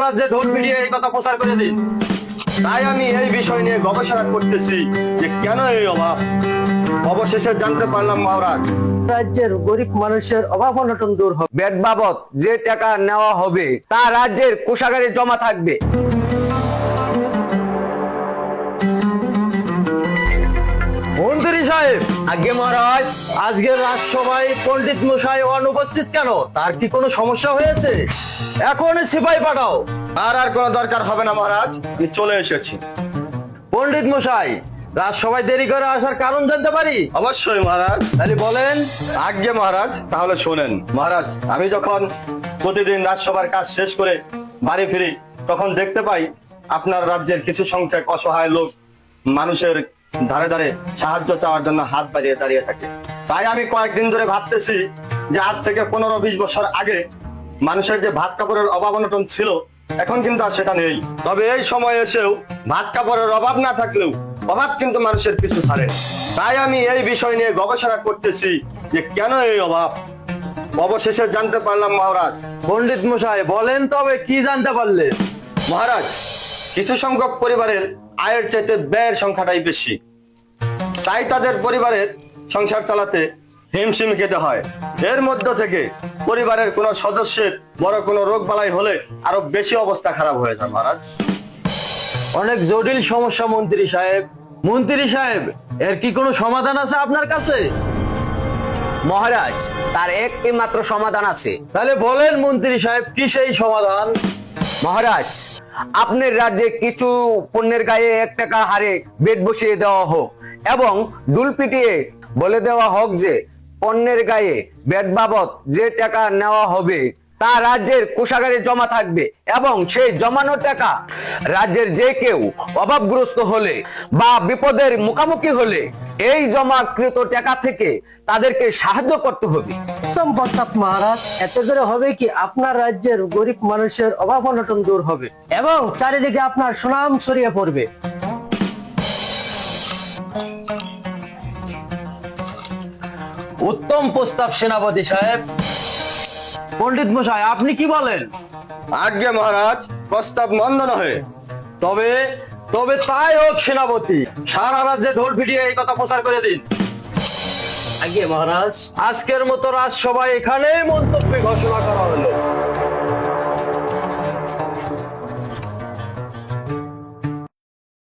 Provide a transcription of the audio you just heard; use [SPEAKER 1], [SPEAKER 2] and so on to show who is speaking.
[SPEAKER 1] রাজ্যে ঢোল পিটিয়ে এই কথা প্রচার করে দিন।
[SPEAKER 2] তাই আমি এই বিষয় নিয়ে গবেষণা করতেছি যে কেন এই অভাব। অবশেষে জানতে পারলাম মহারাজ,
[SPEAKER 3] রাজ্যের গরিব মানুষের অভাব অনটন দূর হবে।
[SPEAKER 4] ব্যাট বাবদ যে টাকা নেওয়া হবে তা রাজ্যের কোষাগারে জমা থাকবে।
[SPEAKER 1] মন্ত্রী সাহেব,
[SPEAKER 4] আজ্ঞে মহারাজ।
[SPEAKER 1] আজকের রাজসভায় পণ্ডিত মশাই অনুপস্থিত কেন? তার কি কোনো সমস্যা হয়েছে? এখনই সিপাহি পাঠাও।
[SPEAKER 2] আর কোনো দরকার হবে না মহারাজ, আমি চলে এসেছি।
[SPEAKER 1] পণ্ডিত মশাই, রাজসভায় দেরি করে আসার কারণ জানতে পারি?
[SPEAKER 2] অবশ্যই মহারাজ।
[SPEAKER 1] তাহলে বলেন।
[SPEAKER 2] আজ্ঞে মহারাজ, তাহলে শোনেন। মহারাজ, আমি যখন প্রতিদিন রাজসভার কাজ শেষ করে বাড়ি ফিরি তখন দেখতে পাই আপনার রাজ্যের কিছু সংখ্যক অসহায় লোক মানুষের ধারে ধারে সাহায্য চাওয়ার জন্য হাত বাড়িয়ে দাঁড়িয়ে থাকে। তাই আমি কয়েকদিন ধরে ভাবতেছি যে আজ থেকে 15-20 বছর আগে মানুষের যে ভাত কাপড়ের অভাব অনটন ছিল, এখন কিন্তু আর সেটা নেই। তবে এই সময় এসেও ভাত কাপড়ের অভাব না থাকলেও অভাব কিন্তু মানুষের কিছু ছাড়ে না। তাই আমি এই বিষয় নিয়ে গবেষণা করতেছি যে কেন এই অভাব। অবশেষে জানতে পারলাম মহারাজ।
[SPEAKER 1] পণ্ডিত মশাই বলেন, তবে কি জানতে পারলেন?
[SPEAKER 2] মহারাজ, কিছু সংখ্যক পরিবারের আয়ের চাইতে ব্যয়ের সংখ্যাটাই বেশি, তাই তাদের পরিবারের সংসার চালাতে হিমশিম খেতে হয়। এর মধ্য থেকে পরিবারের কোনো সদস্যের বড় কোনো রোগ বালাই হলে আরো বেশি অবস্থা খারাপ হয়ে যায় মহারাজ।
[SPEAKER 1] অনেক জটিল সমস্যা মন্ত্রী সাহেব। মন্ত্রী সাহেব, এর কি কোনো সমাধান আছে আপনার কাছে?
[SPEAKER 4] মহারাজ, তার একটি মাত্র সমাধান আছে।
[SPEAKER 1] তাহলে বলেন মন্ত্রী সাহেব, কি সেই সমাধান?
[SPEAKER 4] মহারাজ, আপনার রাজ্যে কিছু পণ্যের গায়ে 1 টাকা হারে বেট বসিয়ে দেওয়া হোক এবং ডুল পিটিয়ে বলে দেওয়া হোক যে পণ্যের গায়ে বেট বাবদ যে টাকা নেওয়া হবে তা রাজ্যের কোষাগারে জমা থাকবে এবং সেই জমানো টাকা রাজ্যের যে কেউ অভাবগ্রস্ত হলে বা বিপদের মুখোমুখি হলে এই জমাকৃত টাকা থেকে তাদেরকে সাহায্য করতে হবে।
[SPEAKER 3] উত্তম প্রস্তাব মহারাজ। এতে করে হবে কি, আপনার রাজ্যের গরিব মানুষের অভাব অনটন দূর হবে এবং চারিদিকে আপনার সুনাম ছড়িয়ে পড়বে।
[SPEAKER 1] উত্তম প্রস্তাব সেনাপতি সাহেব। পণ্ডিত মশাই, আপনি কি বলেন?
[SPEAKER 2] আজ্ঞে মহারাজ, প্রস্তাব মন্দ নহে।
[SPEAKER 1] তবে তবে তাই হোক সেনাপতি। সারা রাজ্যে ঢোল পিটিয়ে এই কথা প্রচার করে দিন।
[SPEAKER 3] আগে মহারাজ।
[SPEAKER 1] আজকের মতো রাজসভায় এখানেই মন্তব্য ঘোষণা করা হলো।